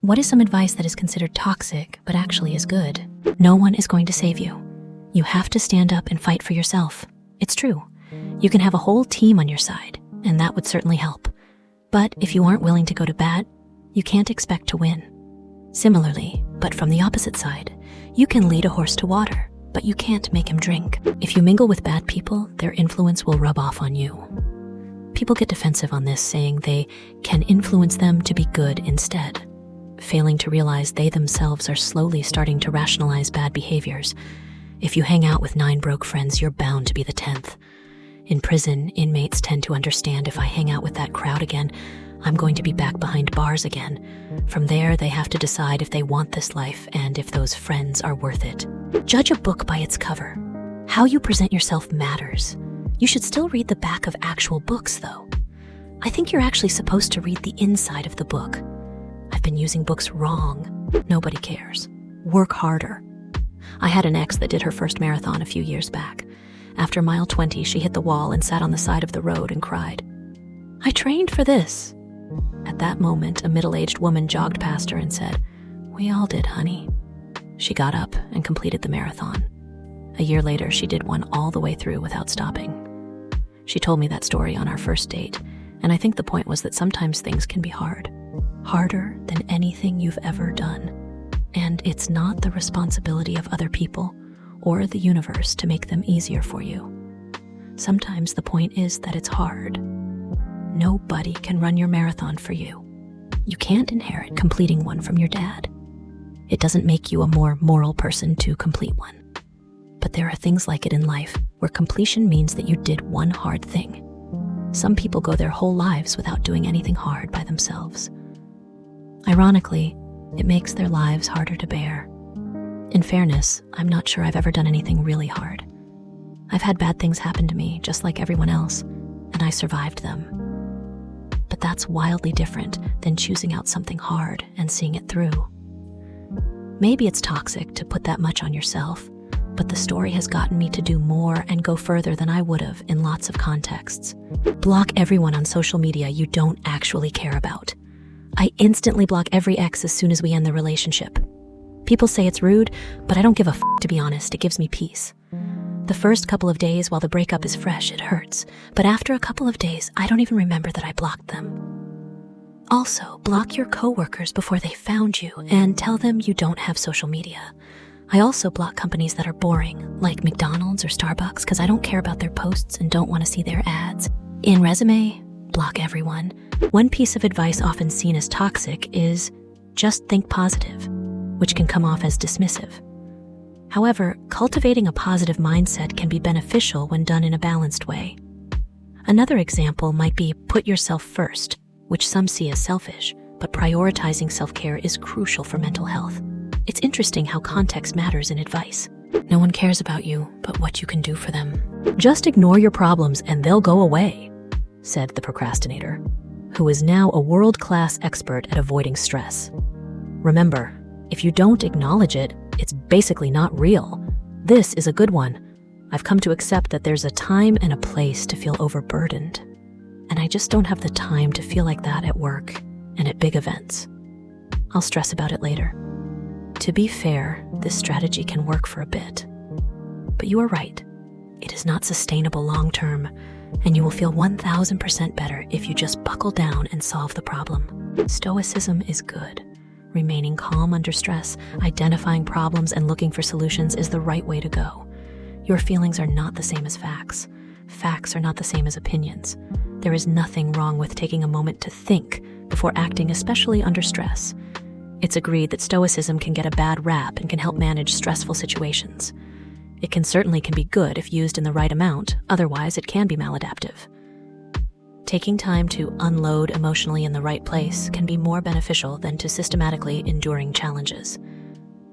What is some advice that is considered toxic, but actually is good? No one is going to save you. You have to stand up and fight for yourself. It's true. You can have a whole team on your side, and that would certainly help. But if you aren't willing to go to bat, you can't expect to win. Similarly, but from the opposite side, you can lead a horse to water, but you can't make him drink. If you mingle with bad people, their influence will rub off on you. People get defensive on this, saying they can influence them to be good instead, failing to realize they themselves are slowly starting to rationalize bad behaviors. If you hang out with 9 broke friends, you're bound to be the 10th. In prison, inmates tend to understand, if I hang out with that crowd again, I'm going to be back behind bars again. From there, they have to decide if they want this life and if those friends are worth it. Judge a book by its cover. How you present yourself matters. You should still read the back of actual books, though. I think you're actually supposed to read the inside of the book. I've been using books wrong. Nobody cares. Work harder. I had an ex that did her first marathon a few years back. After mile 20, she hit the wall and sat on the side of the road and cried. I trained for this. At that moment, a middle-aged woman jogged past her and said, We all did, honey. She got up and completed the marathon. A year later, she did one all the way through without stopping. She told me that story on our first date, and I think the point was that sometimes things can be hard. Harder than anything you've ever done. And it's not the responsibility of other people or the universe to make them easier for you. Sometimes the point is that it's hard. Nobody can run your marathon for you. You can't inherit completing one from your dad. It doesn't make you a more moral person to complete one. But there are things like it in life where completion means that you did one hard thing. Some people go their whole lives without doing anything hard by themselves. Ironically, it makes their lives harder to bear. In fairness, I'm not sure I've ever done anything really hard. I've had bad things happen to me, just like everyone else, and I survived them. But that's wildly different than choosing out something hard and seeing it through. Maybe it's toxic to put that much on yourself, but the story has gotten me to do more and go further than I would have in lots of contexts. Block everyone on social media you don't actually care about. I instantly block every ex as soon as we end the relationship. People say it's rude, but I don't give a f***, to be honest. It gives me peace. The first couple of days while the breakup is fresh, it hurts. But after a couple of days, I don't even remember that I blocked them. Also, block your coworkers before they found you and tell them you don't have social media. I also block companies that are boring, like McDonald's or Starbucks, because I don't care about their posts and don't want to see their ads. In resume, block everyone. One piece of advice often seen as toxic is just think positive, which can come off as dismissive. However, cultivating a positive mindset can be beneficial when done in a balanced way. Another example might be put yourself first, which some see as selfish, but prioritizing self-care is crucial for mental health. It's interesting how context matters in advice. No one cares about you, but what you can do for them. Just ignore your problems and they'll go away, said the procrastinator, who is now a world-class expert at avoiding stress. Remember, if you don't acknowledge it, it's basically not real. This is a good one. I've come to accept that there's a time and a place to feel overburdened. And I just don't have the time to feel like that at work and at big events. I'll stress about it later. To be fair, this strategy can work for a bit. But you are right. It is not sustainable long-term, and you will feel 1000% better if you just buckle down and solve the problem. Stoicism is good. Remaining calm under stress, identifying problems, and looking for solutions is the right way to go. Your feelings are not the same as facts. Facts are not the same as opinions. There is nothing wrong with taking a moment to think before acting, especially under stress. It's agreed that Stoicism can get a bad rap and can help manage stressful situations. It certainly can be good if used in the right amount, otherwise it can be maladaptive. Taking time to unload emotionally in the right place can be more beneficial than to systematically enduring challenges.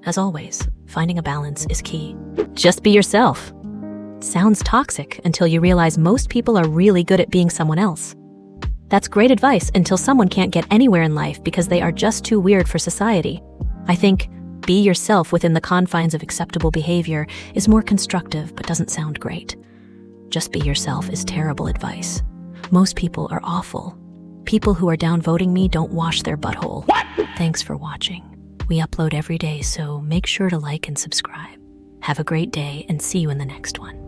As always, finding a balance is key. Just be yourself. Sounds toxic until you realize most people are really good at being someone else. That's great advice until someone can't get anywhere in life because they are just too weird for society. I think be yourself within the confines of acceptable behavior is more constructive but doesn't sound great. Just be yourself is terrible advice. Most people are awful. People who are downvoting me don't wash their butthole. What? Thanks for watching. We upload every day, so make sure to like and subscribe. Have a great day and see you in the next one.